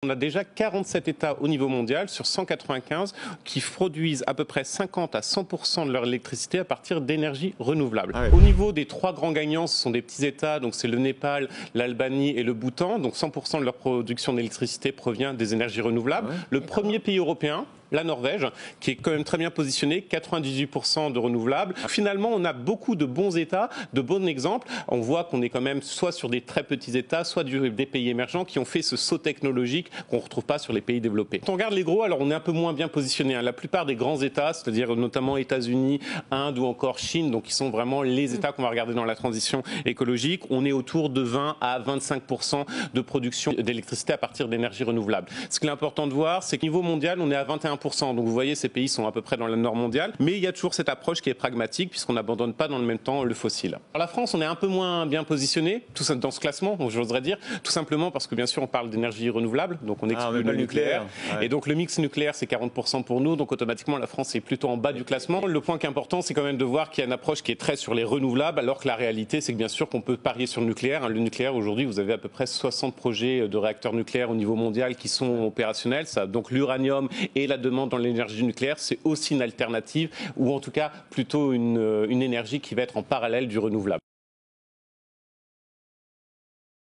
On a déjà 47 États au niveau mondial sur 195 qui produisent à peu près 50 à 100% de leur électricité à partir d'énergies renouvelables. Ah ouais. Au niveau des trois grands gagnants, ce sont des petits États, donc c'est le Népal, l'Albanie et le Bhoutan. Donc 100% de leur production d'électricité provient des énergies renouvelables. Ah ouais. Le premier pays européen, la Norvège, qui est quand même très bien positionnée, 98% de renouvelables. Finalement, on a beaucoup de bons États, de bons exemples. On voit qu'on est quand même soit sur des très petits États, soit des pays émergents qui ont fait ce saut technologique qu'on ne retrouve pas sur les pays développés. Quand on regarde les gros, alors on est un peu moins bien positionné. La plupart des grands États, c'est-à-dire notamment États-Unis, Inde ou encore Chine, donc qui sont vraiment les États qu'on va regarder dans la transition écologique, on est autour de 20 à 25% de production d'électricité à partir d'énergies renouvelables. Ce qui est important de voir, c'est qu'au niveau mondial, on est à 21%. Donc vous voyez, ces pays sont à peu près dans la norme mondiale. Mais il y a toujours cette approche qui est pragmatique puisqu'on n'abandonne pas dans le même temps le fossile. Alors la France, on est un peu moins bien positionné tout ça dans ce classement, j'oserais dire, tout simplement parce que bien sûr on parle d'énergie renouvelable, donc on exclut le nucléaire. Ouais. Et donc le mix nucléaire, c'est 40% pour nous, donc automatiquement la France est plutôt en bas du classement. Le point qui est important, c'est quand même de voir qu'il y a une approche qui est très sur les renouvelables, alors que la réalité, c'est que bien sûr qu'on peut parier sur le nucléaire. Le nucléaire, aujourd'hui, vous avez à peu près 60 projets de réacteurs nucléaires au niveau mondial qui sont opérationnels. Ça, donc l'uranium et la demande dans l'énergie nucléaire, c'est aussi une alternative, ou en tout cas plutôt une énergie qui va être en parallèle du renouvelable.